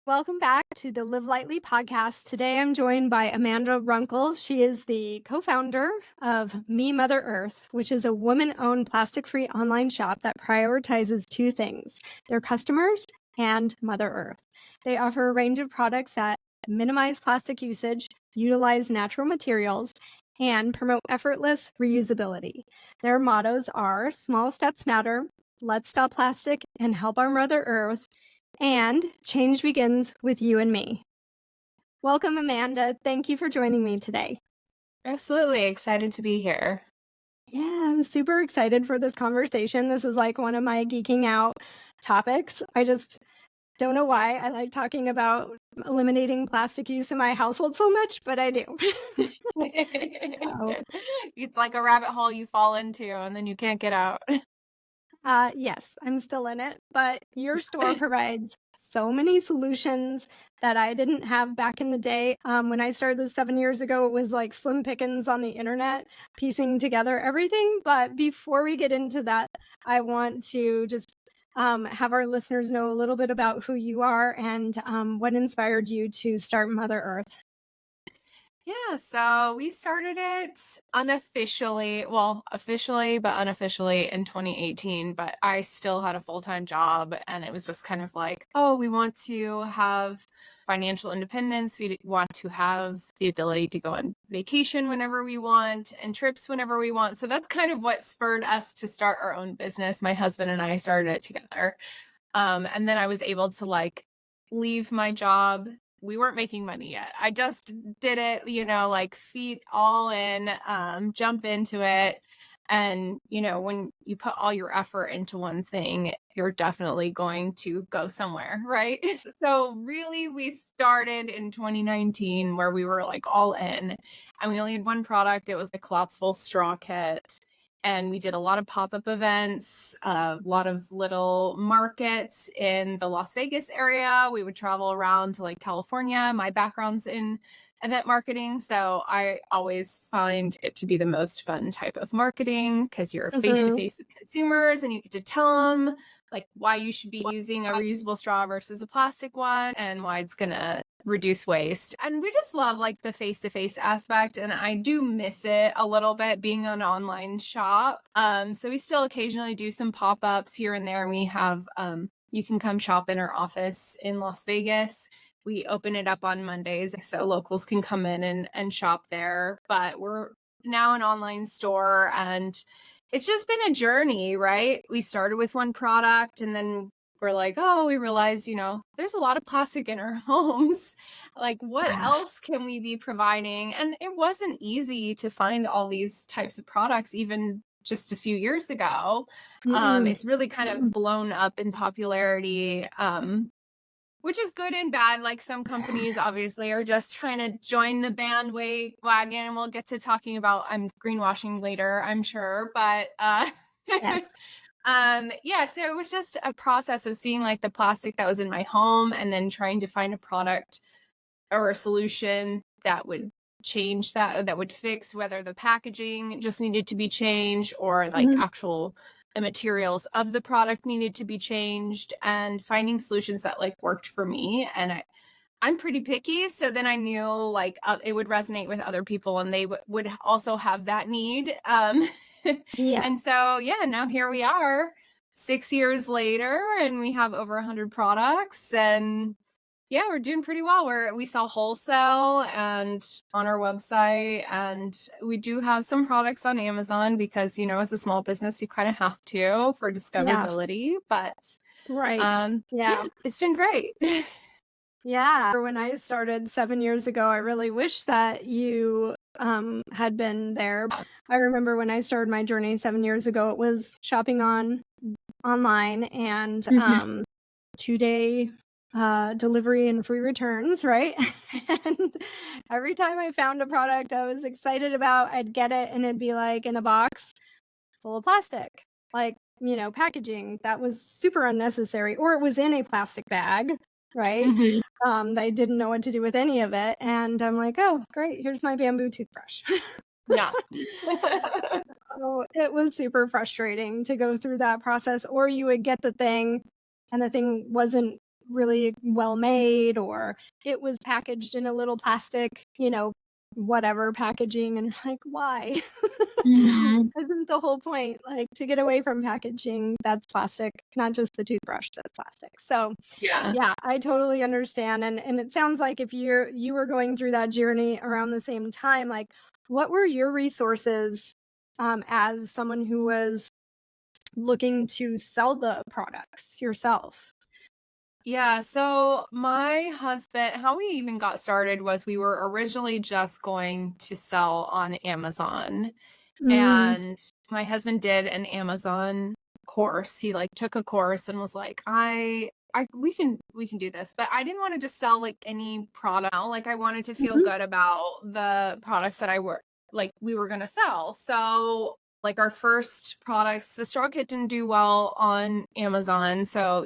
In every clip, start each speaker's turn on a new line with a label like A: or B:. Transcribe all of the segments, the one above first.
A: Welcome back to the Live Lightly podcast. Today I'm joined by Amanda Runkle. She is the co-founder of Me Mother Earth, which is a woman-owned plastic-free online shop that prioritizes two things, their customers and Mother Earth. They offer a range of products that minimize plastic usage, utilize natural materials, and promote effortless reusability. Their mottos are small steps matter, let's stop plastic and help our Mother Earth, and change begins with you and me. Welcome, Amanda. Thank you for joining me today.
B: Absolutely excited to be here.
A: Yeah, I'm super excited for this conversation. This is like one of my geeking out topics. I just don't know why I like talking about eliminating plastic use in my household so much, but I do. So,
B: It's like a rabbit hole you fall into and then you can't get out.
A: yes, I'm still in it, but your store provides so many solutions that I didn't have back in the day. When I started this 7 years ago, it was like slim pickings on the internet, piecing together everything. But before we get into that, I want to just have our listeners know a little bit about who you are and what inspired you to start Mother Earth.
B: Yeah, so we started it unofficially, well, officially, but unofficially in 2018. But I still had a full-time job, and it was just kind of like, oh, we want to have financial independence. We want to have the ability to go on vacation whenever we want and trips whenever we want. So that's kind of what spurred us to start our own business. My husband and I started it together. And then I was able to leave my job. We weren't making money yet. I just did it, like feet all in, jump into it. And, when you put all your effort into one thing, you're definitely going to go somewhere, right? So, really, we started in 2019 where we were like all in, and we only had one product. It was a collapsible straw kit. And we did a lot of pop-up events, a lot of little markets in the Las Vegas area. We would travel around to California. My background's in event marketing, so I always find it to be the most fun type of marketing because you're face to
A: Mhm.
B: face with consumers and you get to tell them why you should be using a reusable straw versus a plastic one and why it's gonna reduce waste. And we just love the face-to-face aspect, and I do miss it a little bit being an online shop. So we still occasionally do some pop-ups here and there. We have you can come shop in our office in Las Vegas. We open it up on Mondays so locals can come in and shop there. But we're now an online store, and it's just been a journey, right? We started with one product, and then we're like, oh, we realize, there's a lot of plastic in our homes. What
A: Yeah.
B: else can we be providing? And it wasn't easy to find all these types of products, even just a few years ago.
A: Mm-mm.
B: It's really kind of blown up in popularity, which is good and bad. Like some companies obviously are just trying to join the bandwagon. And we'll get to talking about greenwashing later, I'm sure. But
A: Yes.
B: yeah, so it was just a process of seeing the plastic that was in my home and then trying to find a product or a solution that would change that would fix whether the packaging just needed to be changed or
A: Mhm.
B: actual the materials of the product needed to be changed, and finding solutions that worked for me. And I'm pretty picky, so then I knew it would resonate with other people and they would also have that need.
A: Yeah.
B: And so yeah, now here we are 6 years later and we have over 100 products, and yeah, we're doing pretty well. We sell wholesale and on our website, and we do have some products on Amazon because, as a small business, you kind of have to for
A: Yeah.
B: discoverability. But
A: Right.
B: yeah,
A: Yeah.
B: it's been great.
A: Yeah. When I started 7 years ago, I really wish that you had been there. I remember when I started my journey 7 years ago, it was shopping online and
B: Mhm.
A: 2 day delivery and free returns, right? And every time I found a product I was excited about, I'd get it and it'd be like in a box full of plastic. Like, packaging that was super unnecessary, or it was in a plastic bag, right?
B: Mhm.
A: They didn't know what to do with any of it. And I'm like, oh, great, here's my bamboo toothbrush.
B: Yeah.
A: So it was super frustrating to go through that process, or you would get the thing and the thing wasn't really well made, or it was packaged in a little plastic, whatever packaging, and like, why?
B: Mhm.
A: Isn't the whole point, like, to get away from packaging that's plastic, not just the toothbrush that's plastic? So,
B: Yeah.
A: yeah, I totally understand, and it sounds like if you were going through that journey around the same time, like, what were your resources, as someone who was looking to sell the products yourself?
B: Yeah, so my husband, how we even got started was we were originally just going to sell on Amazon.
A: Mm,
B: And my husband did an Amazon course. He like took a course and was like, I we can do this. But I didn't want to just sell like any product. Like I wanted to feel
A: mhm,
B: good about the products that we were gonna sell. So like our first products, the straw kit didn't do well on Amazon. So,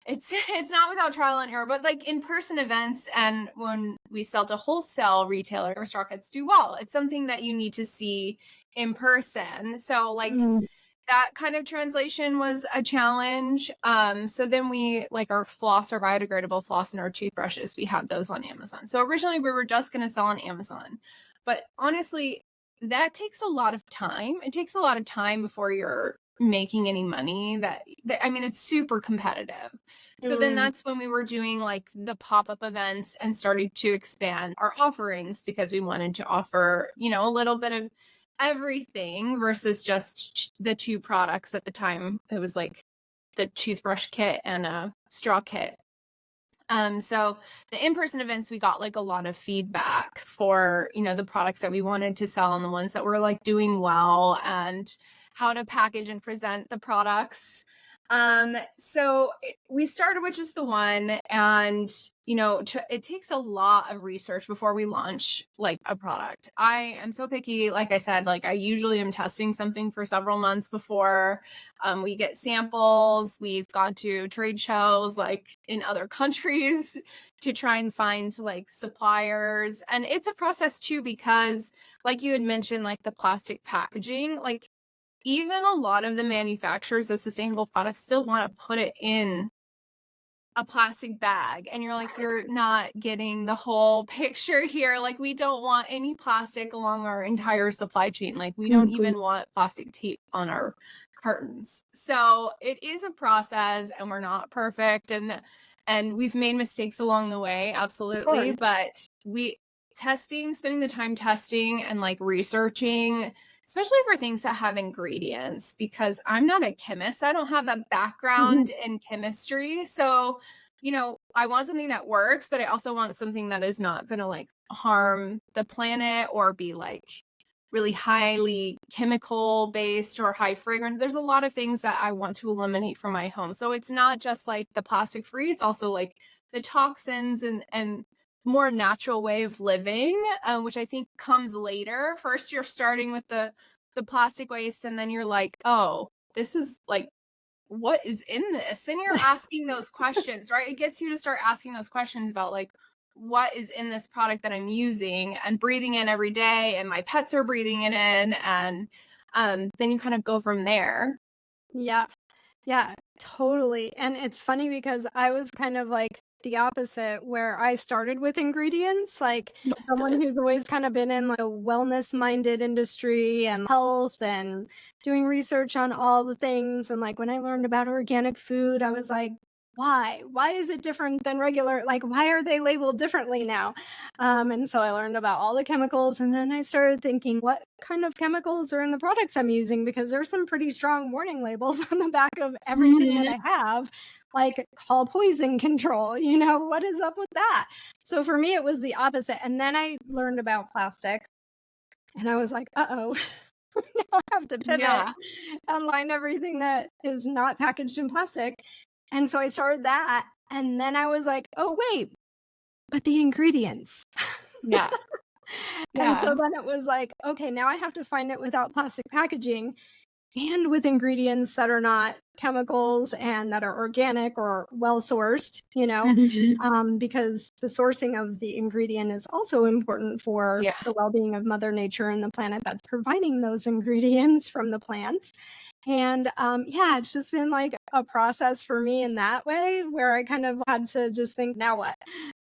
B: it's not without trial and error, but like in-person events and when we sell to wholesale retailer, straw kits do well. It's something that you need to see in person. So like
A: mm,
B: that kind of translation was a challenge. So then we like our floss, our biodegradable floss and our toothbrushes, we had those on Amazon. So originally we were just going to sell on Amazon. But honestly, that takes a lot of time. It takes a lot of time before you're making any money that I mean it's super competitive. So then
A: mm,
B: that's when we were doing like the pop-up events and started to expand our offerings because we wanted to offer, a little bit of everything versus just the two products at the time. It was like the toothbrush kit and a straw kit. So the in-person events, we got like a lot of feedback for, the products that we wanted to sell and the ones that were like doing well and how to package and present the products. We started with just the one and, it takes a lot of research before we launch like a product. I am so picky. Like I said, like I usually am testing something for several months before we get samples. We've gone to trade shows like in other countries to try and find like suppliers. And it's a process too, because like you had mentioned, like the plastic packaging, like even a lot of the manufacturers of sustainable products still want to put it in a plastic bag and you're like you're not getting the whole picture here. Like we don't want any plastic along our entire supply chain. Like we don't
A: mhm.
B: even want plastic tape on our cartons. So it is a process and we're not perfect and we've made mistakes along the way,
A: Of
B: absolutely,
A: course.
B: but we spending the time testing and like researching, especially for things that have ingredients, because I'm not a chemist. I don't have a
A: Mhm.
B: background in chemistry. So, I want something that works, but I also want something that is not going to like harm the planet or be like really highly chemical based or high fragrance. There's a lot of things that I want to eliminate from my home. So it's not just like the plastic free, it's also like the toxins and more natural way of living, which I think comes later. First, you're starting with the plastic waste, and then you're like, oh, this is like, what is in this? Then you're asking those questions, right? It gets you to start asking those questions about like, what is in this product that I'm using and breathing in every day, and my pets are breathing it in, and then you kind of go from there.
A: Yeah. Yeah, totally. And it's funny because I was kind of like the opposite, where I started with ingredients, like someone who's always kind of been in like a wellness minded industry and health and doing research on all the things. And like when I learned about organic food, I was like, why? Why is it different than regular? Like, why are they labeled differently now? And so I learned about all the chemicals. And then I started thinking, what kind of chemicals are in the products I'm using? Because there's some pretty strong warning labels on the back of everything that
B: Mhm.
A: I have, like call poison control. What is up with that? So for me, it was the opposite. And then I learned about plastic and I was like, uh oh, now I have to pivot
B: Yeah.
A: and find everything that is not packaged in plastic. And so I started that. And then I was like, oh, wait, but the ingredients.
B: Yeah.
A: And so
B: Yeah.
A: then it was like, okay, now I have to find it without plastic packaging and with ingredients that are not chemicals and that are organic or well sourced,
B: Mhm.
A: because the sourcing of the ingredient is also important for
B: Yeah.
A: the well being of Mother Nature and the planet that's providing those ingredients from the plants. And yeah, it's just been like a process for me in that way where I kind of had to just think, now what?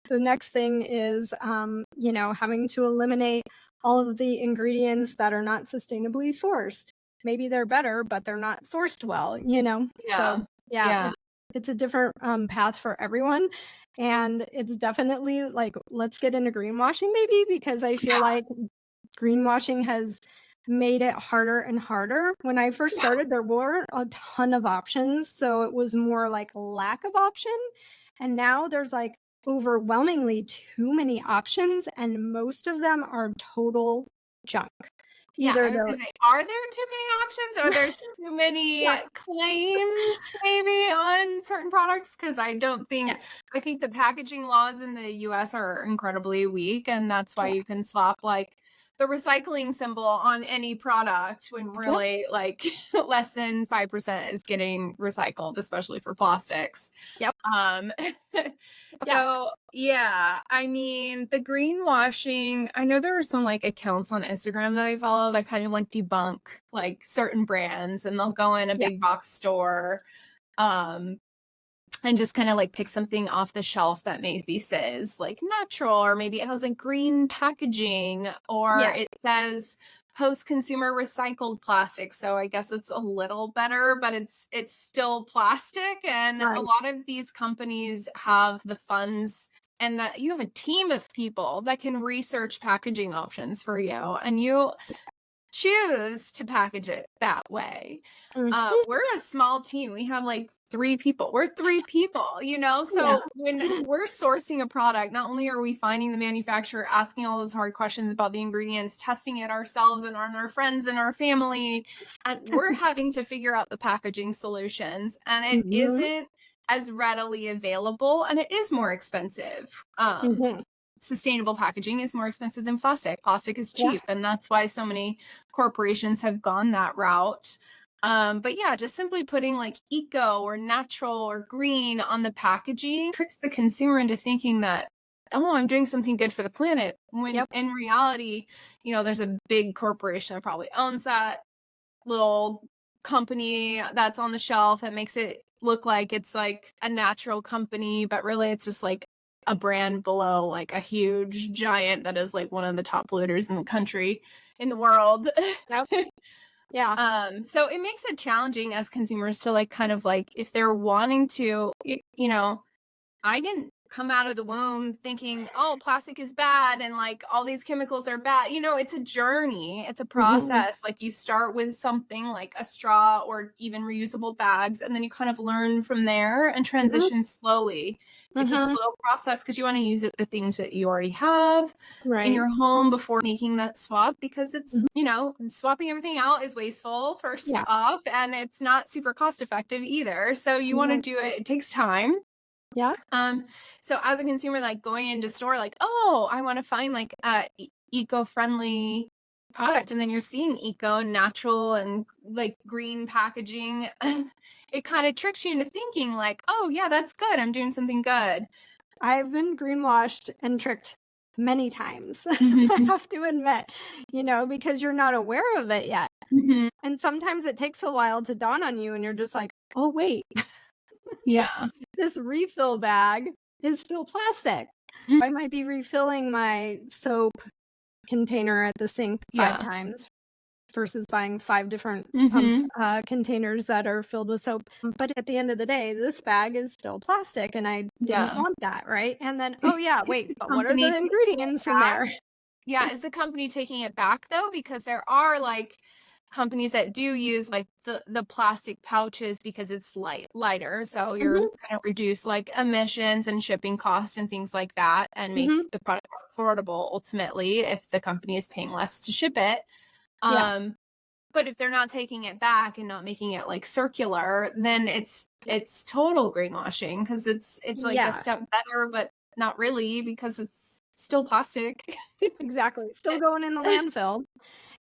A: The next thing is, having to eliminate all of the ingredients that are not sustainably sourced. Maybe they're better, but they're not sourced well.
B: Yeah.
A: So, yeah,
B: Yeah.
A: it's a different path for everyone. And it's definitely like, let's get into greenwashing maybe, because I feel
B: Yeah.
A: like greenwashing has made it harder and harder. When I first
B: Yeah.
A: started, there weren't a ton of options, so it was more like lack of option. And now there's like overwhelmingly too many options, and most of them are total junk.
B: Yeah,
A: Either
B: I was
A: they're
B: gonna say, are there too many options or there's too many
A: yes,
B: claims maybe on certain products? Because
A: yes,
B: I think the packaging laws in the US are incredibly weak, and that's why
A: yeah,
B: you can slap like the recycling symbol on any product when
A: yep,
B: really like less than 5% is getting recycled, especially for plastics.
A: yep,
B: Um,
A: yeah,
B: so yeah, I mean, the greenwashing, I know there are some like accounts on Instagram that I follow that kind of like debunk like certain brands and they'll go in a
A: yeah,
B: big box store um and just kind of like pick something off the shelf that maybe says like natural, or maybe it has like green packaging, or
A: yeah,
B: it says post-consumer recycled plastic. So I guess it's a little better, but it's still plastic. And a
A: right.
B: lot of these companies have the funds and that you have a team of people that can research packaging options for you. And you choose to package it that way.
A: Mhm,
B: We're a small team. We have like 3 people. We're 3 people, you know?
A: yeah,
B: So when we're sourcing a product, not only are we finding the manufacturer, asking all those hard questions about the ingredients, testing it ourselves and on our friends and our family, and we're having to figure out the packaging solutions. And it
A: mhm,
B: isn't as readily available and it is more expensive.
A: mhm,
B: Sustainable packaging is more expensive than plastic. Plastic is
A: yeah,
B: cheap, and that's why so many corporations have gone that route. But yeah, just simply putting like eco or natural or green on the packaging tricks the consumer into thinking that, oh, I'm doing something good for the planet. When
A: yep,
B: in reality, there's a big corporation that probably owns that little company that's on the shelf that makes it look like it's like a natural company, but really it's just like a brand below like a huge giant that is like one of the top polluters in the country, in the world.
A: yep, yeah,
B: So it makes it challenging as consumers to like kind of like if they're wanting to, I didn't come out of the womb thinking, oh, plastic is bad and like all these chemicals are bad. It's a journey, it's a
A: mhm,
B: process. Like you start with something like a straw or even reusable bags, and then you kind of learn from there and
A: mhm,
B: transition slowly. It's a
A: mhm,
B: slow process because you want to use it the things that you already have in
A: right,
B: your home before making that swap, because
A: mhm,
B: swapping everything out is wasteful first
A: yeah,
B: off, and it's not super cost effective either. So you want to
A: mhm,
B: do it, it takes time.
A: yeah,
B: So as a consumer, like going into store, like, oh, I want to find like a eco-friendly product, and then you're seeing eco and natural and like green packaging. It kind of tricks you into thinking like, oh yeah, that's good. I'm doing something good.
A: I've been greenwashed and tricked many times, I
B: Mhm.
A: have to admit, because you're not aware of it yet,
B: Mhm.
A: and sometimes it takes a while to dawn on you, and you're just like, "Oh, wait,
B: Yeah.
A: this refill bag is still plastic."
B: Mm.
A: I might be refilling my soap container at the sink 5
B: Yeah.
A: times versus buying 5 different
B: Mhm.
A: containers that are filled with soap. But at the end of the day, this bag is still plastic, and I didn't
B: Yeah.
A: want that, right? And then, oh
B: Is
A: yeah,
B: is
A: wait,
B: the
A: but what are
B: company
A: the
B: taking it
A: ingredients in
B: back?
A: there?
B: Yeah, is the company taking it back though? Because there are like companies that do use like the plastic pouches because it's lighter. So you're
A: Mhm,
B: kind of reduce like emissions and shipping costs and things like that, and make
A: mhm,
B: the product more affordable ultimately if the company is paying less to ship it.
A: yeah,
B: Um, but if they're not taking it back and not making it like circular, then it's total greenwashing because it's like a
A: yeah,
B: step better, but not really because it's still plastic.
A: exactly. Still going in the landfill,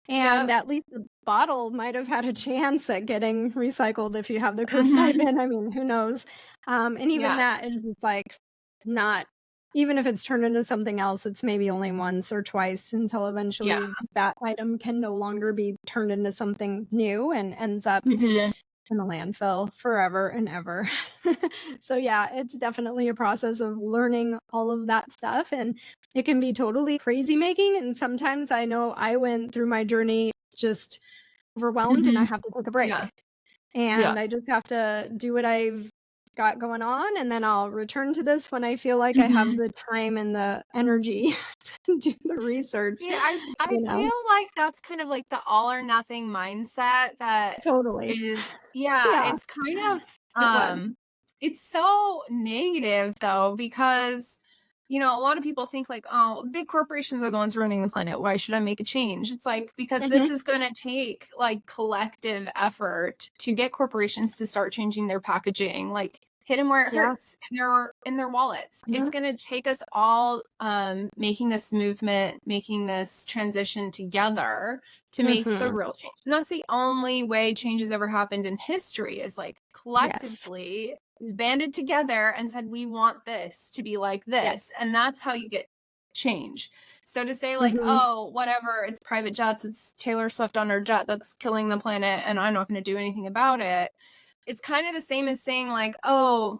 A: and
B: Yep.
A: at least the bottle might have had a chance at getting recycled if you have the curbside
B: Mhm.
A: bin. I mean, who knows? And even
B: Yeah.
A: that is just like not, even if it's turned into something else, it's maybe only once or twice until
B: Yeah.
A: eventually that item can no longer be turned into something new and ends up
B: Mhm.
A: in a landfill forever and ever. So, yeah, it's definitely a process of learning all of that stuff, and it can be totally crazy making, and sometimes I know I went through my journey just overwhelmed and I
B: Mhm.
A: have to take a
B: Yeah.
A: break.
B: Yeah.
A: And I just have to do what I've got going on, and then I'll return to this when I feel like I have
B: Mhm.
A: the time and the energy to do the research,
B: See, I
A: you know?
B: feel like that's kind of like the all or nothing mindset that
A: Totally.
B: is yeah,
A: Yeah,
B: it's kind of,
A: it was.
B: it's so negative though because, a lot of people think like, "Oh, big corporations are the ones running the planet. Why should I make a change?" It's like, because this
A: Mhm.
B: is gonna take, like, collective effort to get corporations to start changing their packaging, like, hit them where it
A: Yeah.
B: hurts, in their wallets. It's
A: Mhm.
B: gonna take us all, making this movement, making this transition together to make the
A: Mhm.
B: real change. And that's the only way change has ever happened in history is, like,
A: Yes.
B: collectively banded together and said, "We want this to be like
A: Yeah.
B: this," and that's how you get change. So to say like,
A: Mhm.
B: "Oh, whatever, it's private jets, it's Taylor Swift on her jet that's killing the planet, and I'm not gonna do anything about it," it's kind of the same as saying like, "Oh,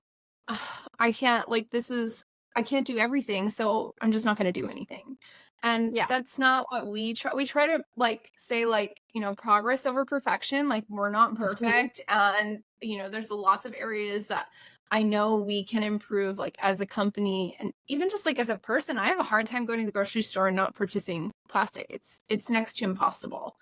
B: I can't like I can't do everything, so I'm just not gonna do anything." And
A: Yeah.
B: that's not what we try to like say like, progress over perfection. Like we're not
A: Mhm.
B: perfect. And, there's lots of areas that I know we can improve like as a company and even just like as a person. I have a hard time going to the grocery store and not purchasing plastic. It's next to impossible.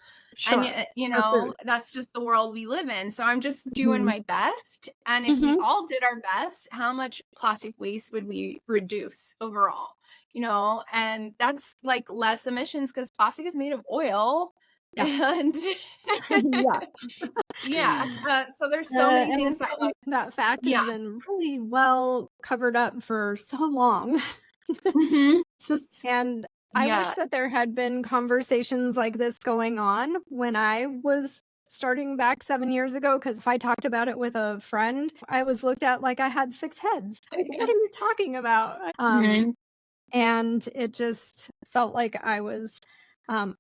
B: And
A: Sure.
B: yet,
A: For food.
B: that's just the world we live in. So I'm just doing
A: Mhm.
B: my best. And if we
A: Mhm.
B: all did our best, how much plastic waste would we reduce overall? And that's like less emissions because plastic is made of oil.
A: Yeah.
B: And
A: Yeah.
B: yeah, so there's so many
A: And
B: things that like,
A: that fact
B: yeah.
A: has been really well covered up for so long.
B: It's just,
A: And I wish
B: yeah.
A: that there had been conversations like this going on when I was starting back 7 years ago. Because if I talked about it with a friend, I was looked at like I had 6 heads. Like, "What are you talking about?"
B: Mhm.
A: And it just felt like I was,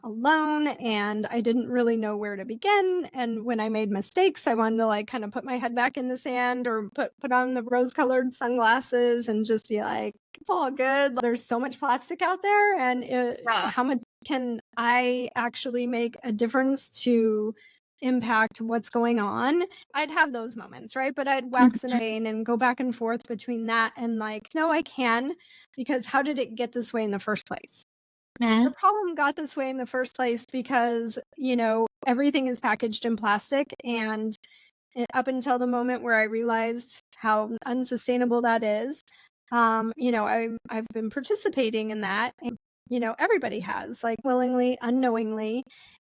A: alone, and I didn't really know where to begin, and when I made mistakes, I wanted to, like, kinda put my head back in the sand or put on the rose-colored sunglasses and just be like, "It's all good, there's so much plastic out there, and
B: Yeah.
A: how much can I actually make a difference to impact what's going on?" I'd have those moments, right? But I'd wax and
B: Mhm.
A: wane and go back and forth between that and, like, "No, I can," because how did it get this way in the first place? The
B: Mhm.
A: problem got this way in the first place because, everything is packaged in plastic, and up until the moment where I realized how unsustainable that is, I've been participating in that, and, everybody has, like, willingly, unknowingly,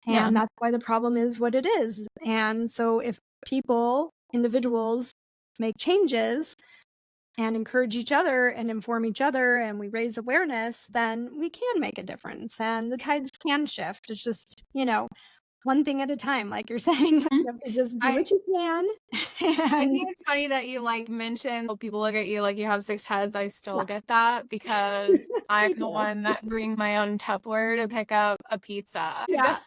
B: Yeah.
A: and that's why the problem is what it is, and so if individuals make changes and encourage each other and inform each other and we raise awareness, then we can make a difference and the tides can shift. It's just, one thing at a time, like you're saying.
B: Mhm.
A: You have to just do
B: I
A: what you can.
B: I
A: And
B: think it's funny that you, like, mentioned well, people look at you like you have 6 heads. I still
A: yeah,
B: get that because I'm
A: me
B: the
A: too.
B: one that brings my own Tupperware to pick up a pizza to go.
A: Yeah.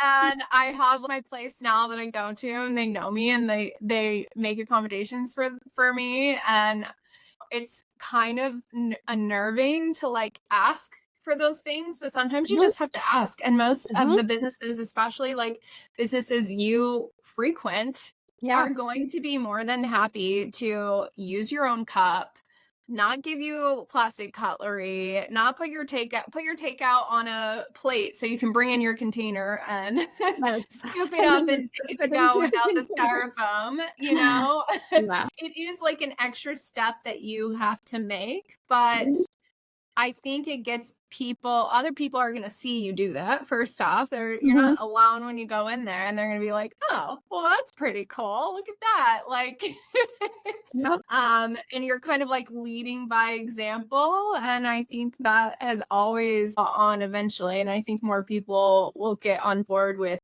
B: And I have my place now that I go to, and they know me, and they make accommodations for me, and it's kind of unnerving to, like, ask for those things, but sometimes you
A: Mhm,
B: just have to ask, and most of
A: mhm.
B: the businesses, especially, like, businesses you frequent,
A: Yeah.
B: are going to be more than happy to use your own cup, not give you plastic cutlery, not put your takeout on a plate so you can bring in your container and
A: Yes.
B: scoop it
A: And
B: up
A: then
B: and
A: just
B: take
A: scoop
B: it to
A: it
B: go
A: into
B: without the
A: a
B: styrofoam,
A: container. Yeah.
B: It is like an extra step that you have to make, but
A: Mhm,
B: I think it gets other people are gonna see you do that, first off. You're
A: mhm.
B: not alone when you go in there, and they're gonna be like, "Oh, well, that's pretty cool. Look at that." Like,
A: Yep.
B: and you're kind of like leading by example, and I think that has always on eventually, and I think more people will get on board with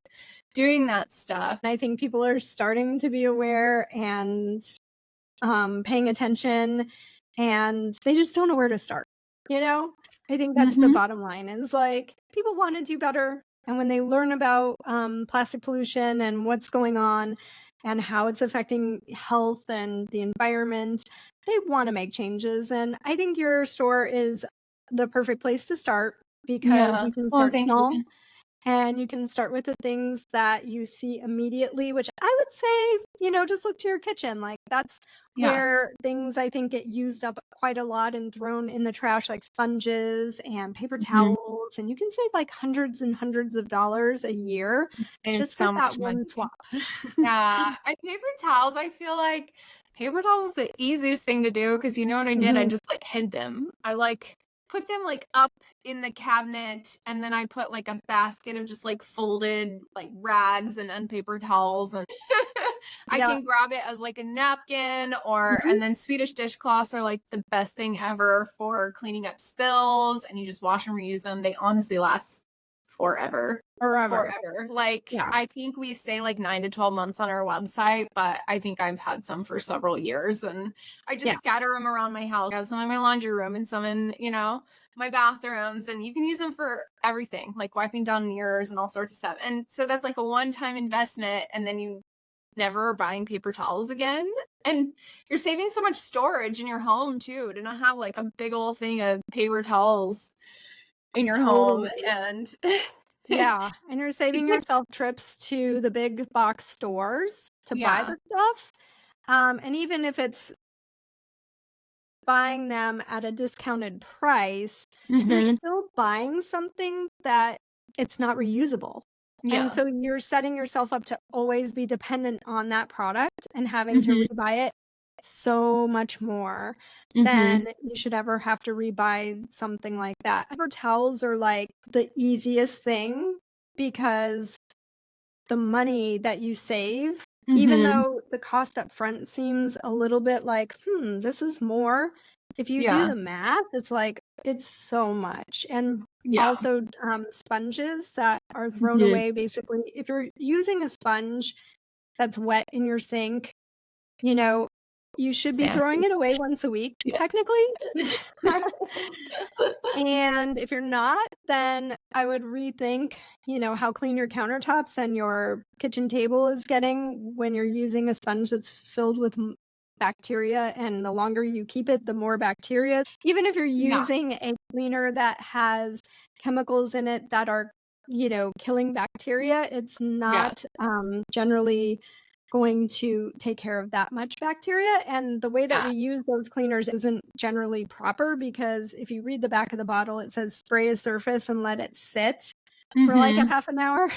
B: doing that stuff.
A: I think people are starting to be aware and paying attention, and they just don't know where to start, you know? I think that's the
B: Mhm.
A: bottom line is, like, people wanna do better, And when they learn about plastic pollution and what's going on and how it's affecting health and the environment, they want to make changes. And I think your store is the perfect place to start because
B: Yeah.
A: you can
B: Well,
A: start
B: thank
A: small
B: you.
A: and you can start with the things that you see immediately, which I would say, just look to your kitchen. Like that's
B: Yeah.
A: where things I think get used up quite a lot and thrown in the trash, like sponges and paper
B: Mhm.
A: towels. And you can save like hundreds and hundreds of dollars a year
B: There's
A: just with
B: so much
A: that
B: money.
A: one swap.
B: Yeah, and paper towels, I feel like paper towels is the easiest thing to do because you know what I did? I
A: Mhm.
B: just, like, hid them. I, like, put them, like, up in the cabinet, and then I put, like, a basket of just, like, folded, like, rags and unpaper towels, and I
A: Yeah.
B: can grab it as, like, a napkin or
A: Mhm.
B: and then Swedish dishcloths are, like, the best thing ever for cleaning up spills, and you just wash and reuse them. They honestly last forever.
A: Forever.
B: Forever. Like,
A: Yeah.
B: I think we say, like, 9 to 12 months on our website, but I think I've had some for several years, and I just
A: Yeah.
B: scatter them around my house. I have some in my laundry room and some in, my bathrooms, and you can use them for everything, like wiping down mirrors and all sorts of stuff, and so that's, like, a one-time investment, and then you never are buying paper towels again, and you're saving so much storage in your home too, to not have, like, a big old thing of paper towels in your home,
A: Totally.
B: and
A: Yeah, and you're
B: it
A: saving
B: gets
A: yourself trips to the big box stores to buy
B: yeah.
A: the stuff. And even if it's buying them at a discounted price, you're
B: Mhm.
A: still buying something that it's not reusable. And
B: Yeah.
A: so you're setting yourself up to always be dependent on that product and having to
B: Mhm.
A: rebuy it so much more
B: Mhm.
A: than you should ever have to rebuy something like that. Paper towels are like the easiest thing because the money that you save, even
B: Mhm.
A: though the cost up front seems a little bit like, this is more. If you do
B: Yeah.
A: the math, it's like, it's so much. And
B: Yeah.
A: also, sponges that are thrown
B: Mhm.
A: away, basically, if you're using a sponge that's wet in your sink, you know, you should
B: It's
A: be throwing
B: nasty.
A: it away once a week,
B: Yeah.
A: technically. And if you're not, then I would rethink, how clean your countertops and your kitchen table is getting when you're using a sponge that's filled with bacteria. And the longer you keep it, the more bacteria. Even if you're
B: Yeah.
A: using a cleaner that has chemicals in it that are, killing bacteria, it's
B: Yeah.
A: not generally going to take care of that much bacteria, and the way that
B: Yeah.
A: we use those cleaners isn't generally proper because if you read the back of the bottle, it says spray a surface and let it sit for like a
B: Mhm.
A: half an hour,
B: Who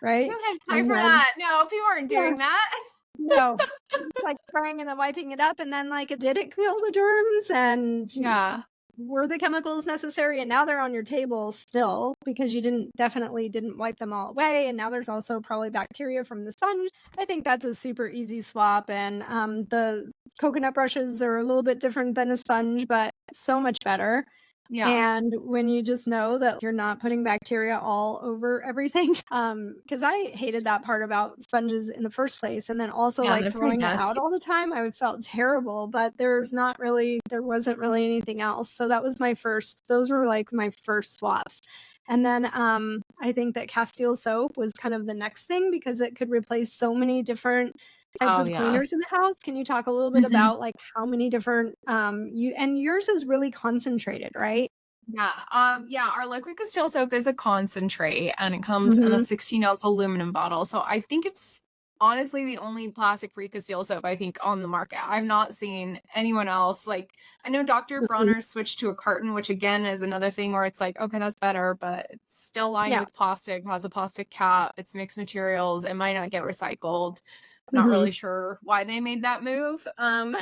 A: right?
B: has time
A: And
B: for
A: then
B: that? No, people aren't
A: yeah,
B: doing that.
A: no, it's like spraying and then wiping it up, and then, like, did it kill the germs, and
B: Yeah.
A: were the chemicals necessary? And now they're on your table still because you definitely didn't wipe them all away, and now there's also probably bacteria from the sponge. I think that's a super easy swap, and, the coconut brushes are a little bit different than a sponge, but so much better.
B: Yeah.
A: And when you just know that you're not putting bacteria all over everything, because I hated that part about sponges in the first place, and then also,
B: Yeah,
A: like,
B: they're pretty
A: throwing it out
B: nasty.
A: all the time, I felt terrible, but there wasn't really anything else, so that was my first those were, like, my first swaps. And then, I think that castile soap was kind of the next thing because it could replace so many different types
B: Oh,
A: of
B: yeah.
A: cleaners in the house. Can you talk a little bit
B: Mhm.
A: about, like, how many different, you and yours is really concentrated, right?
B: Yeah, our liquid castile soap is a concentrate, and it comes in a
A: Mhm,
B: 16-ounce aluminum bottle, so I think it's honestly the only plastic-free castile soap, I think, on the market. I've not seen anyone else, like, I know Dr.
A: mhm.
B: Bronner switched to a carton, which again is another thing where it's like, "Okay, that's better," but it's still lined
A: Yeah.
B: with plastic, has a plastic cap, it's mixed materials, it might not get recycled. Not
A: Mhm.
B: really sure why they made that move,
A: Yeah.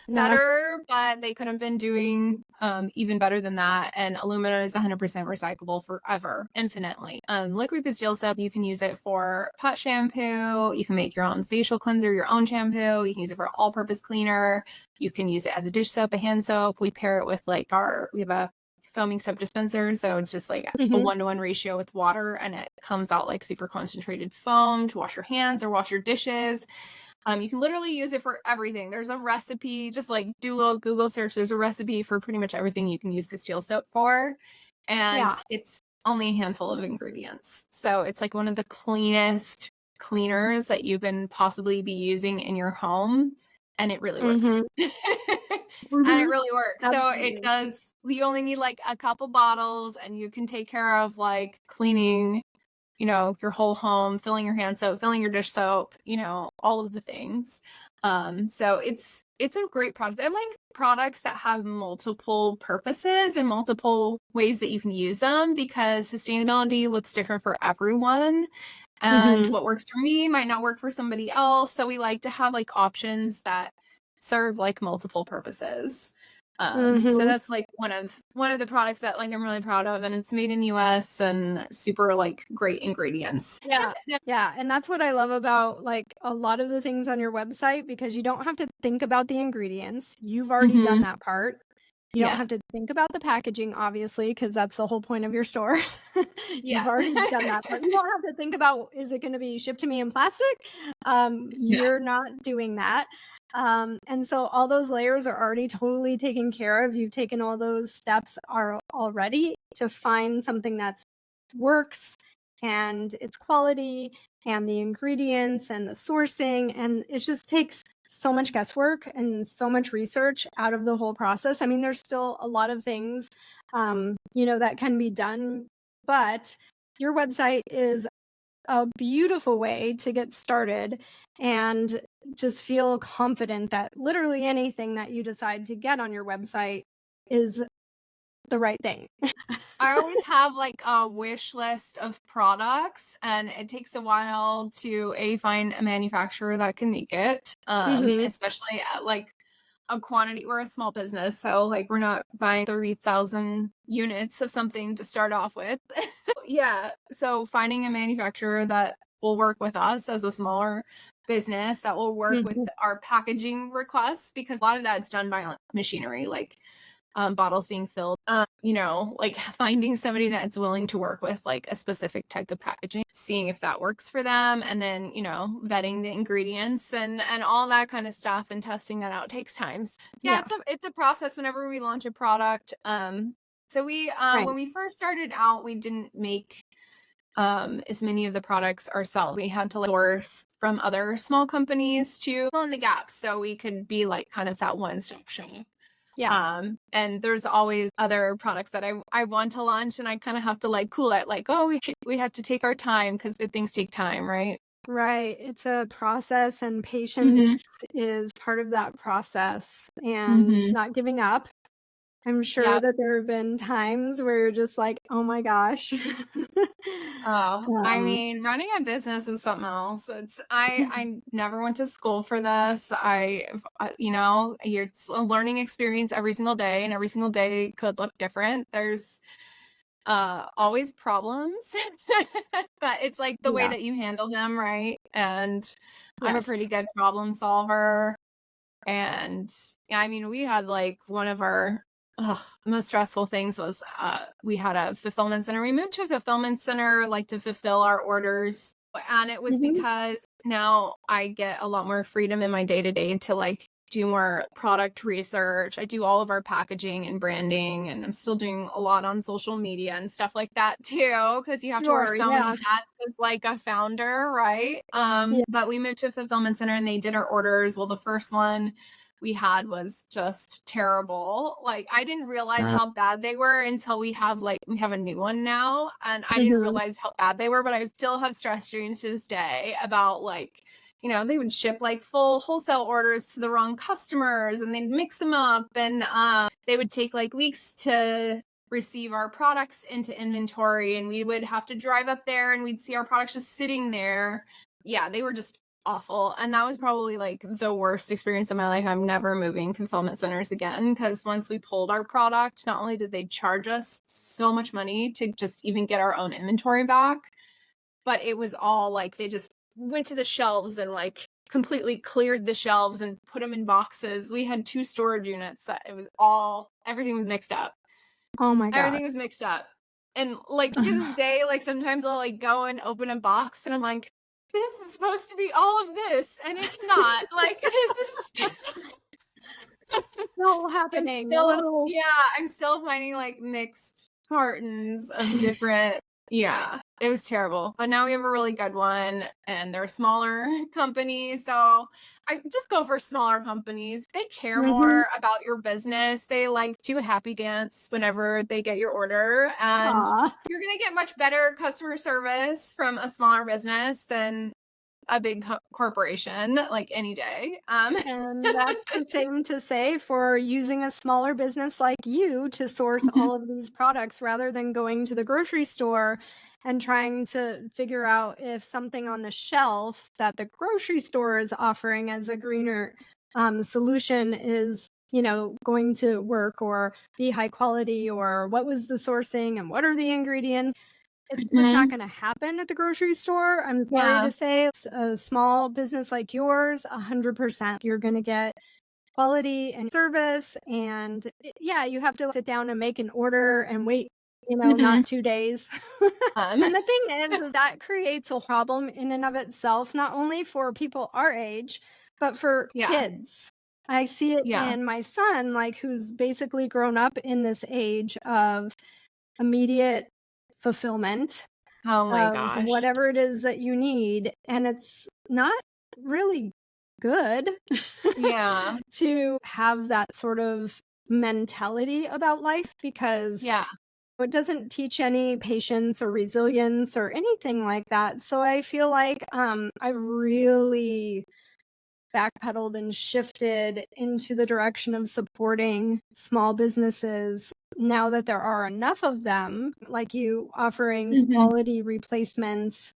B: better, but they could have been doing, even better than that, and aluminum is 100% recyclable forever, infinitely. Liquid Castile soap, you can use it for pot shampoo, you can make your own facial cleanser, your own shampoo, you can use it for all-purpose cleaner, you can use it as a dish soap, a hand soap, we pair it with, like, we have a foaming soap dispenser, so it's just, like, a
A: Mhm.
B: one-to-one ratio with water, and it comes out, like, super concentrated foam to wash your hands or wash your dishes. You can literally use it for everything. There's a recipe, just like do a little Google search. There's a recipe for pretty much everything you can use Castile soap for. And
A: Yeah.
B: it's only a handful of ingredients. So it's like one of the cleanest cleaners that you can possibly be using in your home. And it really works.
A: Mhm.
B: And it
A: Mhm.
B: really works. So it
A: Absolutely.
B: does, you only need like a couple bottles and you can take care of like cleaning, your whole home, filling your hand soap, filling your dish soap, all of the things. So it's a great product. I like products that have multiple purposes and multiple ways that you can use them because sustainability looks different for everyone. And
A: Mhm.
B: what works for me might not work for somebody else. So we like to have like options that serve like multiple purposes. So
A: Mhm.
B: that's like one of the products that like I'm really proud of, and it's made in the US and super like great ingredients.
A: Yeah. Yeah, and that's what I love about, like, a lot of the things on your website because you don't have to think about the ingredients. You've already done
B: Hmm.
A: that part. You don't
B: Yeah.
A: have to think about the packaging, obviously, because that's the whole point of your store. You've
B: Yeah.
A: already done that part. You don't have to think about, "Is it gonna be shipped to me in plastic?"
B: Yeah.
A: You're not doing that. And so all those layers are already totally taken care of. You've taken all those steps are already to find something that's works and its quality and the ingredients and the sourcing, and it just takes so much guesswork and so much research out of the whole process. I mean, there's still a lot of things, that can be done, but your website is a beautiful way to get started and just feel confident that literally anything that you decide to get on your website is the right thing.
B: I always have like a wish list of products, and it takes a while to find a manufacturer that can make it.
A: Mhm.
B: Especially at like a quantity. We're a small business, so like we're not buying 30,000 units of something to start off with. Yeah, so finding a manufacturer that will work with us as a smaller business that will work with
A: Mhm.
B: our packaging requests, because a lot of that's done by like, machinery, like bottles being filled. Like finding somebody that's willing to work with like a specific type of packaging, seeing if that works for them, and then vetting the ingredients and all that kind of stuff, and testing that out takes times. Yeah,
A: Yeah,
B: it's a process whenever we launch a product. So we
A: right.
B: when we first started out, we didn't make as many of the products ourselves. We had to like source from other small companies to fill in the gaps so we could be like kind of that one-stop shop.
A: Yeah,
B: And there's always other products that I want to launch, and I kind of have to like cool it, like, oh, we have to take our time because good things take time, right?
A: right. It's a process, and patience
B: Mm-hmm.
A: is part of that process and
B: Mm-hmm.
A: not giving up. I'm sure
B: Yeah.
A: that there have been times where you're just like, "Oh my gosh."
B: Oh, I
A: Um,
B: mean, running a business is something else. I never went to school for this. It's a learning experience every single day, and every single day could look different. There's always problems, but it's like the way
A: yeah.
B: that you handle them, right? And I'm a
A: Yes.
B: pretty good problem solver. And yeah, I mean, we had like one of our most stressful things was we had a fulfillment center. We moved to a fulfillment center like to fulfill our orders. And it was
A: Mhm.
B: because now I get a lot more freedom in my day to day to like do more product research. I do all of our packaging and branding, and I'm still doing a lot on social media and stuff like that too, because you have to wear
A: Sure,
B: so many
A: yeah.
B: hats as like a founder, right?
A: Yeah.
B: But we moved to a fulfillment center and they did our orders. Well, the first one we had was just terrible. Like I didn't realize how bad they were until we have a new one now, and I didn't
A: Mhm.
B: realize how bad they were, but I still have stress dreams to this day about like they would ship like full wholesale orders to the wrong customers and they'd mix them up, and they would take like weeks to receive our products into inventory, and we would have to drive up there and we'd see our products just sitting there. Yeah, they were just awful. And that was probably like the worst experience of my life. I'm never moving fulfillment centers again, because once we pulled our product, not only did they charge us so much money to just even get our own inventory back, but it was all like they just went to the shelves and like completely cleared the shelves and put them in boxes. We had two storage units that it was all everything was mixed up.
A: Oh my god.
B: Everything was mixed up. And like to this day, like sometimes I'll like go and open a box and I'm like, this is supposed to be all of this, and it's not. Like this is just
A: Still
B: I'm
A: happening a
B: still
A: little.
B: yeah, I'm still finding like mixed cartons of different yeah, it was terrible. But now we have a really good one and they're a smaller company. So I just go for smaller companies. They care
A: Mhm.
B: more about your business. They like do a happy dance whenever they get your order. And
A: Aw.
B: you're gonna get much better customer service from a smaller business than a big corporation, like any day.
A: And that's the same to say for using a smaller business like you to source
B: Mhm.
A: all of these products rather than going to the grocery store and trying to figure out if something on the shelf that the grocery store is offering as a greener solution is, going to work or be high quality, or what was the sourcing and what are the ingredients. It's just not
B: Mhm.
A: gonna happen at the grocery store, I'm sorry
B: Yeah.
A: to say. A small business like yours, 100%, you're gonna get quality and service, and yeah, you have to sit down and make an order and wait, not
B: Mhm.
A: 2 days.
B: Um,
A: And the thing is that creates a problem in and of itself, not only for people our age, but for
B: yeah.
A: kids. I see it
B: Yeah.
A: in my son, like, who's basically grown up in this age of immediate fulfillment
B: Oh my
A: of
B: gosh.
A: whatever it is that you need, and it's not really good
B: Yeah.
A: to have that sort of mentality about life, because
B: Yeah.
A: it doesn't teach any patience or resilience or anything like that. So I feel like I really backpedaled and shifted into the direction of supporting small businesses now that there are enough of them, like you, offering
B: Mhm.
A: quality replacements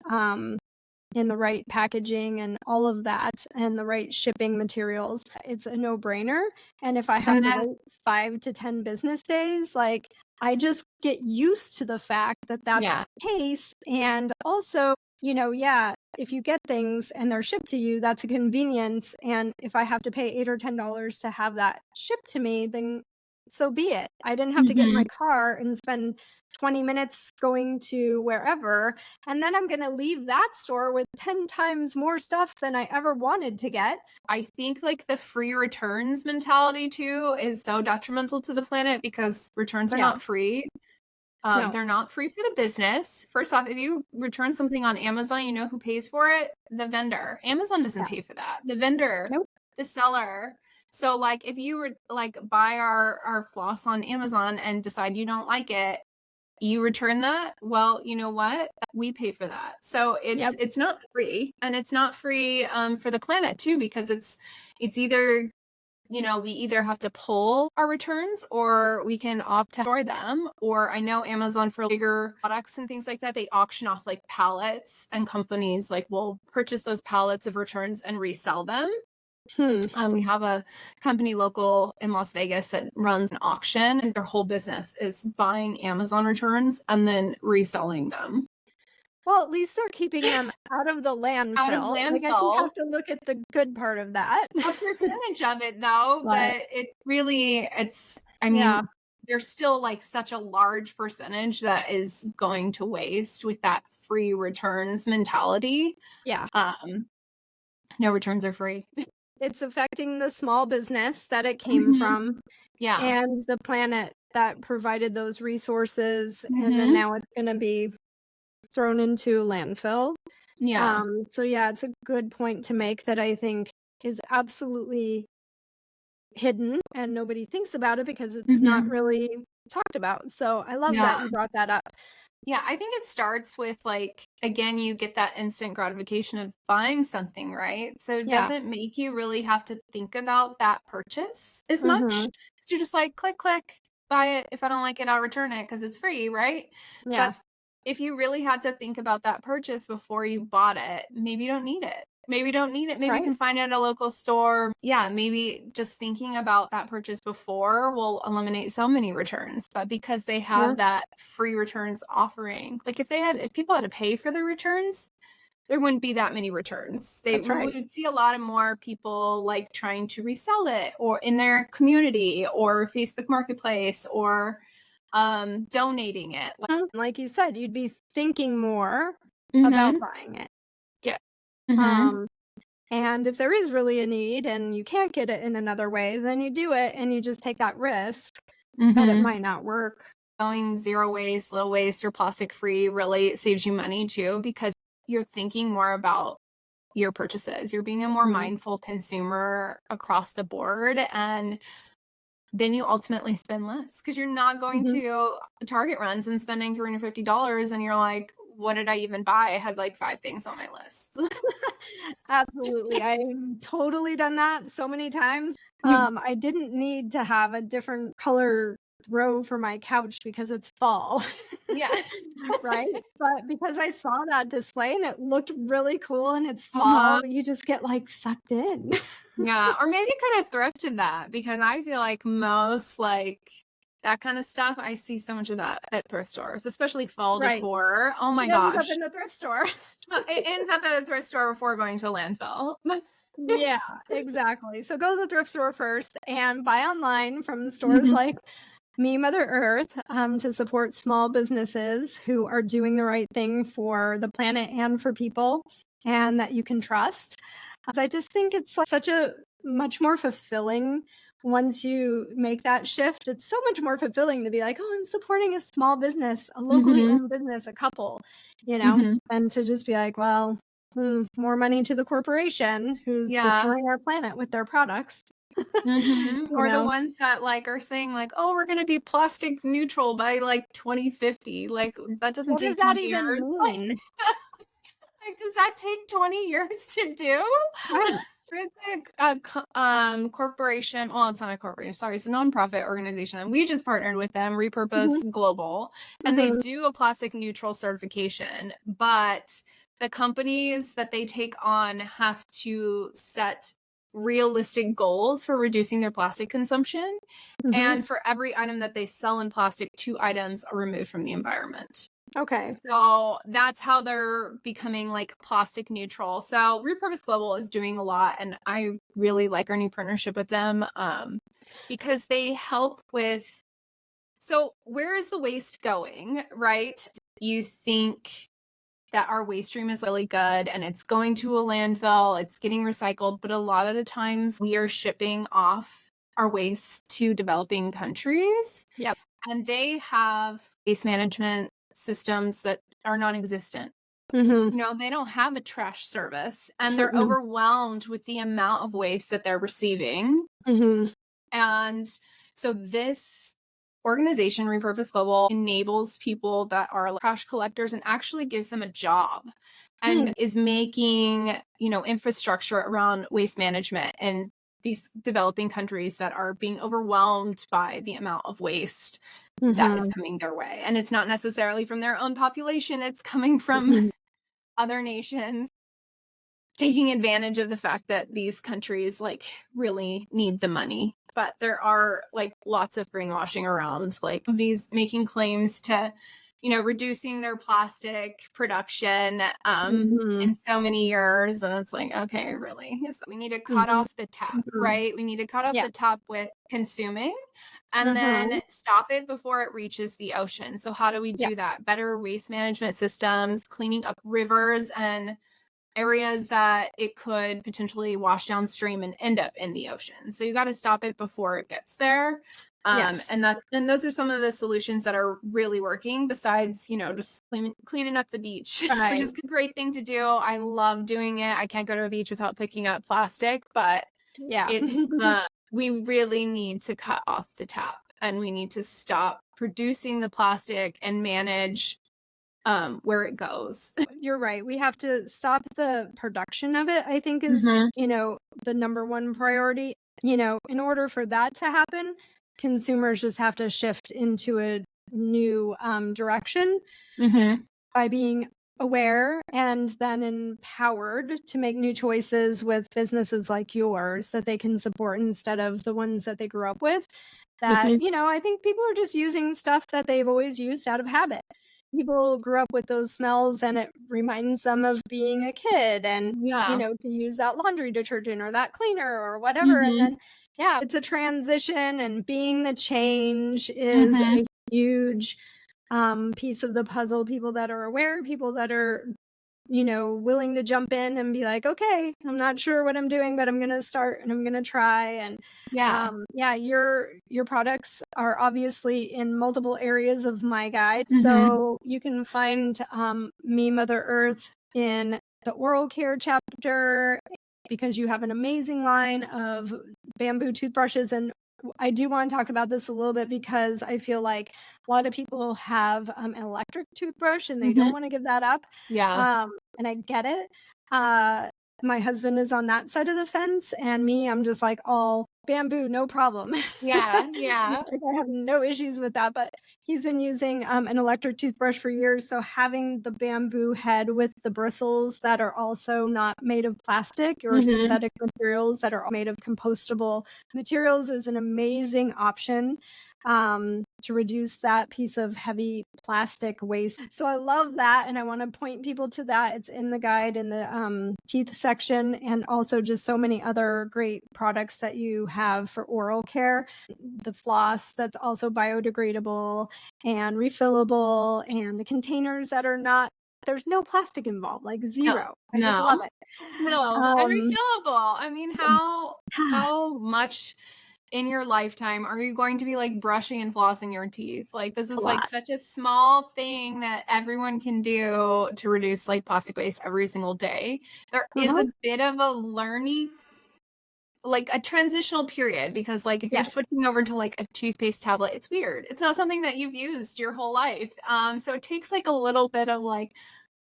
A: in the right packaging and all of that, and the right shipping materials. It's a no brainer. And if I have
B: And
A: to
B: then
A: wait 5 to 10 business days, like, I just get used to the fact that that's
B: yeah.
A: the case. And also, yeah, if you get things and they're shipped to you, that's a convenience. And if I have to pay $8 or $10 to have that shipped to me, then so be it. I didn't have to get in my
B: Mhm.
A: car and spend 20 minutes going to wherever, and then I'm gonna leave that store with 10 times more stuff than I ever wanted to get.
B: I think, like, the free returns mentality too is so detrimental to the planet because returns are
A: Yeah.
B: not free.
A: No.
B: They're not free for the business. First off, if you return something on Amazon, you know who pays for it? The vendor. Amazon doesn't
A: Yeah.
B: pay for that. The vendor,
A: Nope.
B: the seller. So, like, if you were like buy our floss on Amazon and decide you don't like it, you return that. Well, you know what? We pay for that. So
A: Yep.
B: it's not free, and it's not free for the planet too because it's either we either have to pull our returns or we can opt to store them. Or I know Amazon for bigger products and things like that, they auction off like pallets and companies like will purchase those pallets of returns and resell them.
A: Hmm.
B: We have a company local in Las Vegas that runs an auction and their whole business is buying Amazon returns and then reselling them
A: Well, at least they're keeping them out of the
B: out of
A: landfill. I guess you
B: landfill.
A: have to look at the good part of that.
B: A percentage of it though,
A: But
B: but it's I
A: yeah,
B: mean, there's still, like, such a large percentage that is going to waste with that free returns mentality.
A: yeah.
B: Um, no returns are free.
A: It's affecting the small business that it came
B: Mhm.
A: from
B: Yeah.
A: and the planet that provided those resources, and then
B: Mhm.
A: now it's gonna be thrown into landfill.
B: Yeah.
A: So yeah, it's a good point to make that I think is absolutely hidden and nobody thinks about it because it's not
B: Mhm.
A: really talked about. So I love that
B: Yeah.
A: you brought that up.
B: Yeah, I think it starts with, like, again, you get that instant gratification of buying something, right? So it
A: Yeah.
B: doesn't make you really have to think about that purchase as much.
A: Mhm.
B: 'Cause you're just like, "Click, click, buy it. If I don't like it, I'll return it because it's free," right?
A: Yeah.
B: But if you really had to think about that purchase before you bought it, maybe you don't need it. Maybe you don't need it. Maybe you
A: Right.
B: can find it at a local store. Yeah, maybe just thinking about that purchase before will eliminate so many returns. But because they
A: Yeah,
B: have that free returns offering, like if people had to pay for the returns, there wouldn't be that many returns.
A: that's
B: We
A: right.
B: would see a lot of more people like trying to resell it or in their community or Facebook Marketplace or donating it. Like,
A: Like you said, you'd be thinking more about
B: mhm.
A: buying it.
B: Yeah. Mhm.
A: Um, and if there is really a need and you can't get it in another way, then you do it and you just take that risk that it
B: Mhm.
A: might not work.
B: going zero waste, low waste, or plastic free really saves you money too, because you're thinking more about your purchases. You're being a more
A: Mhm.
B: mindful consumer across the board. And then you ultimately spend less because you're not going
A: Mhm.
B: to Target runs and spending $350 and you're like, what did I even buy? I had like 5 things on my list.
A: Absolutely. I've totally done that so many times. I didn't need to have a different color throw for my couch because it's fall.
B: Yeah.
A: Right? But because I saw that display and it looked really cool and it's
B: Uh-huh.
A: fall, you just get, like, sucked in.
B: Yeah, or maybe kind of thrifted that because I feel like most like that kind of stuff, I see so much of that at thrift stores, especially fall
A: Right.
B: decor. Oh my
A: It ends up
B: gosh.
A: in the thrift store.
B: It ends up at a thrift store before going to a landfill.
A: Yeah, exactly. So go to the thrift store first and buy online from stores
B: Mhm.
A: like Me, Mother Earth, to support small businesses who are doing the right thing for the planet and for people and that you can trust. I just think it's like such a much more fulfilling once you make that shift. It's so much more fulfilling to be like, oh, I'm supporting a small business, a locally
B: Mhm.
A: owned business, a couple,
B: Mhm.
A: than to just be like, well, more money to the corporation who's
B: Yeah.
A: destroying our planet with their products,
B: Mhm.
A: you
B: Or the
A: know?
B: ones that like are saying like, "Oh, we're gonna be plastic neutral by like 2050." Like that doesn't
A: What does
B: take
A: that
B: 20
A: even
B: years.
A: mean?
B: Like, does that take 20 years to do?
A: Right.
B: There's corporation. Well, it's not a corporation. Sorry, it's a nonprofit organization. And we just partnered with them,
A: Mhm,
B: Repurpose Global, and they
A: mhm,
B: do a plastic neutral certification. But the companies that they take on have to set realistic goals for reducing their plastic consumption.
A: mhm.
B: And for every item that they sell in plastic, 2 items are removed from the environment.
A: Okay.
B: So that's how they're becoming like plastic neutral. So Repurpose Global is doing a lot, and I really like our new partnership with them because they help with. So where is the waste going, right? You think that our waste stream is really good and it's going to a landfill, it's getting recycled, but a lot of the times we are shipping off our waste to developing countries
A: Yep.
B: and they have waste management systems that are non-existent.
A: Mhm,
B: They don't have a trash service and they're
A: mhm,
B: overwhelmed with the amount of waste that they're receiving.
A: mhm,
B: And so this organization, Repurpose Global, enables people that are like trash collectors and actually gives them a job
A: hmm,
B: and is making, infrastructure around waste management in these developing countries that are being overwhelmed by the amount of waste that is
A: mhm,
B: coming their way. And it's not necessarily from their own population, it's coming from
A: mhm.
B: other nations taking advantage of the fact that these countries like really need the money. But there are like lots of greenwashing around, like companies making claims to, reducing their plastic production
A: Mhm,
B: in so many years. And it's like, okay, really? We need to cut
A: mhm,
B: off the tap,
A: mhm.
B: right? We need to cut off
A: Yeah.
B: the tap with consuming and
A: Mhm.
B: then stop it before it reaches the ocean. So how do we
A: Yeah.
B: do that? Better waste management systems, cleaning up rivers and areas that it could potentially wash downstream and end up in the ocean. So you got to stop it before it gets there.
A: Yes.
B: And those are some of the solutions that are really working besides, just cleaning up the beach, which
A: Right.
B: is a great thing to do. I love doing it. I can't go to a beach without picking up plastic, but
A: Yeah.
B: it's we really need to cut off the tap and we need to stop producing the plastic and manage where it goes.
A: You're right. We have to stop the production of it, I think is,
B: Mhm.
A: the number one priority. In order for that to happen, consumers just have to shift into a new direction
B: Mhm.
A: by being aware and then empowered to make new choices with businesses like yours that they can support instead of the ones that they grew up with. That,
B: Mhm.
A: I think people are just using stuff that they've always used out of habit. People grew up with those smells and it reminds them of being a kid and,
B: Yeah.
A: to use that laundry detergent or that cleaner or whatever. And then,
B: Mhm.
A: yeah, it's a transition and being the change is
B: Mhm.
A: a huge piece of the puzzle. People that are aware, people that are willing to jump in and be like, okay, I'm not sure what I'm doing, but I'm going to start and I'm going to try. And
B: Yeah.
A: yeah, your products are obviously in multiple areas of my guide.
B: Mhm.
A: So you can find Me Mother Earth in the oral care chapter because you have an amazing line of bamboo toothbrushes. And I do want to talk about this a little bit because I feel like a lot of people have an electric toothbrush and they don't
B: Mhm.
A: want to give that up.
B: Yeah.
A: And I get it. Uh, my husband is on that side of the fence, and me, I'm just like all bamboo, no problem.
B: Yeah. Yeah.
A: Like, I have no issues with that, but he's been using an electric toothbrush for years. So having the bamboo head with the bristles that are also not made of plastic or
B: Mhm.
A: synthetic materials that are all made of compostable materials is an amazing option to reduce that piece of heavy plastic waste. So I love that. And I want to point people to that. It's in the guide in the teeth section, and also just so many other great products that you have for oral care. The floss that's also biodegradable and refillable, and the containers that are not, there's no plastic involved, like
B: No.
A: zero. I just love
B: No.
A: it.
B: No. And
A: Um,
B: refillable. I mean, how much in your lifetime are you going to be like brushing and flossing your teeth? Like this
A: a
B: is like
A: lot.
B: such a small thing that everyone can do to reduce like plastic waste every single day. There is
A: Uh-huh.
B: a bit of a learning, like a transitional period, because like if you're
A: Yes.
B: switching over to like a toothpaste tablet, it's weird. It's not something that you've used your whole life. So it takes like a little bit of like,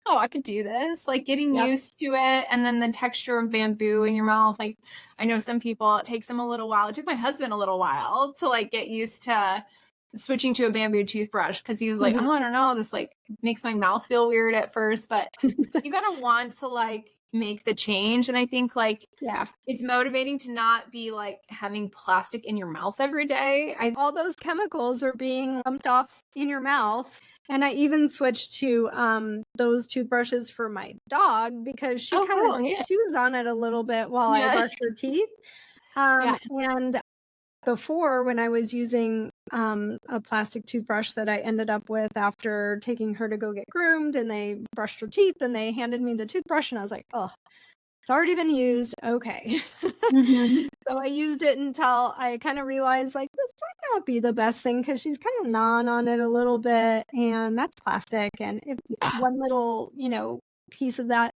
B: oh, I could do this, like getting
A: Yep.
B: used to it. And then the texture of bamboo in your mouth. Like I know some people, it takes them a little while. It took my husband a little while to like get used to switching to a bamboo toothbrush because he was like,
A: Mhm.
B: oh, I don't know, this like makes my mouth feel weird at first, but you gotta want to like make the change. And I think like
A: Yeah.
B: it's motivating to not be like having plastic in your mouth every day.
A: All those chemicals are being dumped off in your mouth. And I even switched to those toothbrushes for my dog because she
B: Oh,
A: kind of
B: cool. Yeah.
A: chews on it a little bit while I
B: Yeah.
A: brush her teeth.
B: Yeah.
A: And before, when I was using a plastic toothbrush that I ended up with after taking her to go get groomed, and they brushed her teeth and they handed me the toothbrush, and I was like, oh, it's already been used. Okay.
B: Mhm.
A: So I used it until I kind of realized like this might not be the best thing because she's kind of gnawing on it a little bit, and that's plastic. And if
B: Yeah.
A: one little, piece of that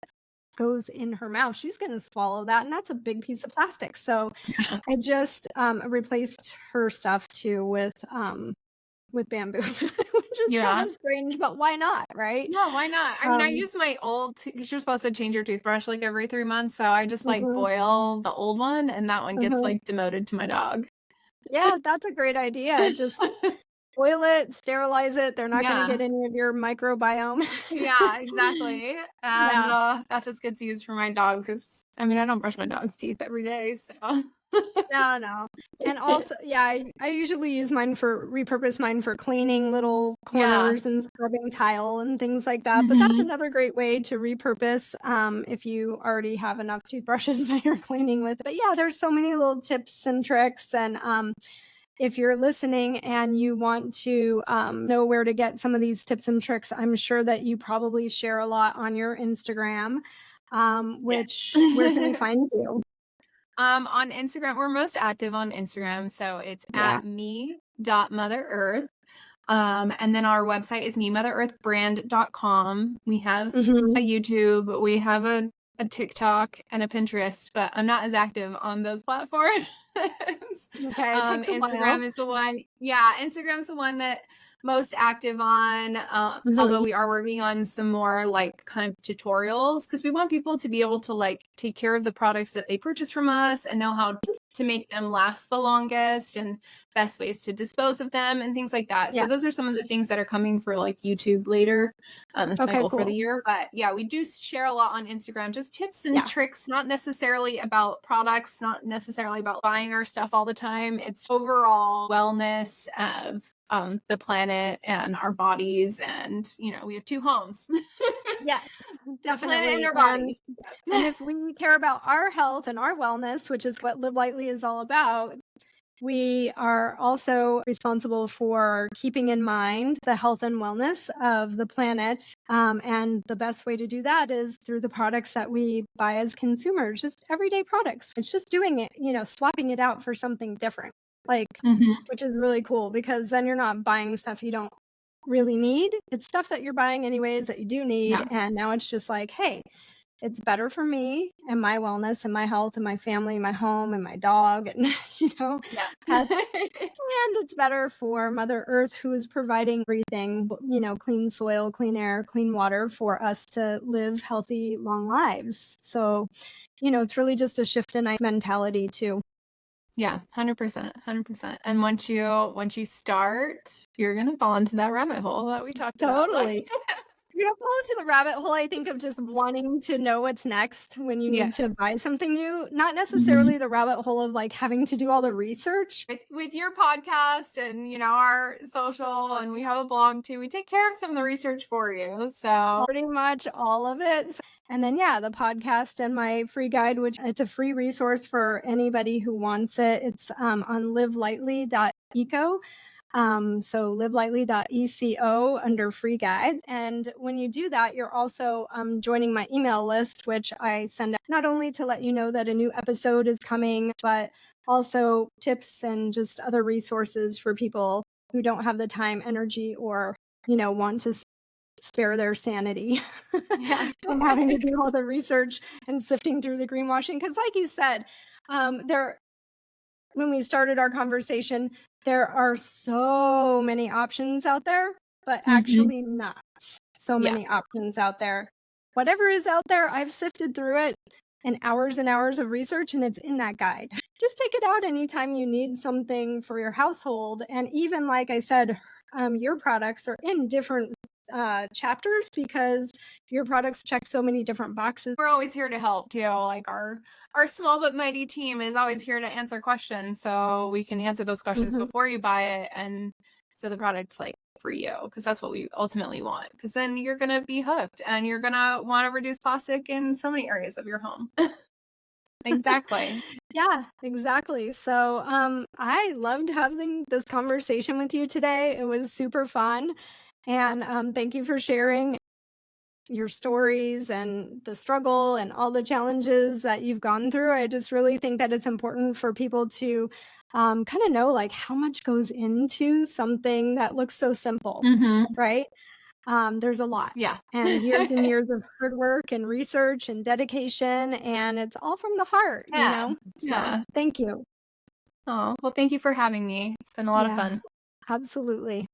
A: goes in her mouth, she's going to swallow that, and that's a big piece of plastic. So I just replaced her stuff too with bamboo, which is kind
B: Yeah.
A: of strange, but why not, right?
B: No, why not? I mean, I
A: Um,
B: use my old, because you're supposed to change your toothbrush like every 3 months. So I just like
A: mhm,
B: boil the old one and that one gets
A: mhm.
B: like demoted to my dog.
A: Yeah, that's a great idea. Just boil it, sterilize it. They're not gonna
B: Yeah.
A: get any of your microbiome.
B: Yeah, exactly. And
A: Yeah.
B: that just gets used for my dog because I mean, I don't brush my dog's teeth every day. So,
A: No, no. And also, yeah, I usually use mine for repurpose mine for cleaning little
B: yeah.
A: corners and scrubbing tile and things like that. But that's
B: Hmm.
A: another great way to repurpose if you already have enough toothbrushes that you're cleaning with. But yeah, there's so many little tips and tricks. And if you're listening and you want to know where to get some of these tips and tricks, I'm sure that you probably share a lot on your Instagram. Which where can we
B: Yes.
A: find you?
B: On Instagram, we're most active on Instagram. So it's
A: Yeah.
B: at me.motherearth. And then our website is memotherEarthBrand.com. We have
A: Hmm.
B: a YouTube, we have a TikTok and a Pinterest, but I'm not as active on those platforms.
A: Okay, it takes a while.
B: Instagram is the one, yeah, Instagram's the one that most active on, although
A: Mhm.
B: we are working on some more like kind of tutorials because we want people to be able to like take care of the products that they purchase from us and know how to make them last the longest and best ways to dispose of them and things like that. So
A: Yeah.
B: those are some of the things that are coming for like YouTube later. That's my
A: Okay,
B: goal for the
A: cool.
B: year. But yeah, we do share a lot on Instagram, just tips and
A: Yeah.
B: tricks, not necessarily about products, not necessarily about buying our stuff all the time. It's overall wellness of the planet and our bodies. And, we have two homes,
A: Yes,
B: the planet and
A: definitely.
B: our
A: And
B: bodies.
A: and if we care about our health and our wellness, which is what Live Lightly is all about, We are also responsible for keeping in mind the health and wellness of the planet. And the best way to do that is through the products that we buy as consumers, just everyday products. It's just doing it, swapping it out for something different, like,
B: Mhm.
A: which is really cool because then you're not buying stuff you don't really need. It's stuff that you're buying anyways that you do need.
B: Yeah.
A: And now it's just like, hey, it's better for me and my wellness and my health and my family, my home and my dog and,
B: Yeah.
A: pets. And it's better for Mother Earth, who is providing everything, clean soil, clean air, clean water for us to live healthy, long lives. So, it's really just a shift in mentality too.
B: Yeah, 100%, 100%. And once you start, you're gonna fall into that rabbit hole that we talked about, like
A: Totally. Fall into the rabbit hole, I think, of just wanting to know what's next when you
B: Yeah.
A: need to buy something new, not
B: Mhm.
A: necessarily the rabbit hole of like having to do all the research.
B: With your podcast and, our social, and we have a blog too, we take care of some of the research for you, so
A: Pretty much all of it. And then, yeah, the podcast and my free guide, which it's a free resource for anybody who wants it. It's on livelightly.eco. So livelightly.eco under free guides. And when you do that, you're also joining my email list, which I send out not only to let you know that a new episode is coming, but also tips and just other resources for people who don't have the time, energy, or want to spare their sanity
B: yeah.
A: from having to do all the research and sifting through the greenwashing. Because, like you said, there when we started our conversation, there are so many options out there, but
B: Mhm.
A: actually not so
B: Yeah.
A: many options out there. Whatever is out there, I've sifted through it and hours of research, and it's in that guide. Just take it out anytime you need something for your household. And even like I said, your products are in different chapters because your products check so many different boxes.
B: We're always here to help too, like, our small but mighty team is always here to answer questions, so we can answer those questions
A: Mhm.
B: before you buy it, and so the product's, like, for you, because that's what we ultimately want. Because then you're gonna be hooked, and you're gonna wanna reduce plastic in so many areas of your home. Exactly.
A: Yeah, exactly. So, I loved having this conversation with you today. It was super fun. And thank you for sharing your stories and the struggle and all the challenges that you've gone through. I just really think that it's important for people to kind of know like how much goes into something that looks so simple,
B: Mhm.
A: right? There's a lot
B: Yeah.
A: and years of hard work and research and dedication, and it's all from the heart,
B: Yeah.
A: So
B: Yeah.
A: thank you.
B: Oh, well, thank you for having me. It's been a lot of
A: Yeah,
B: fun.
A: absolutely.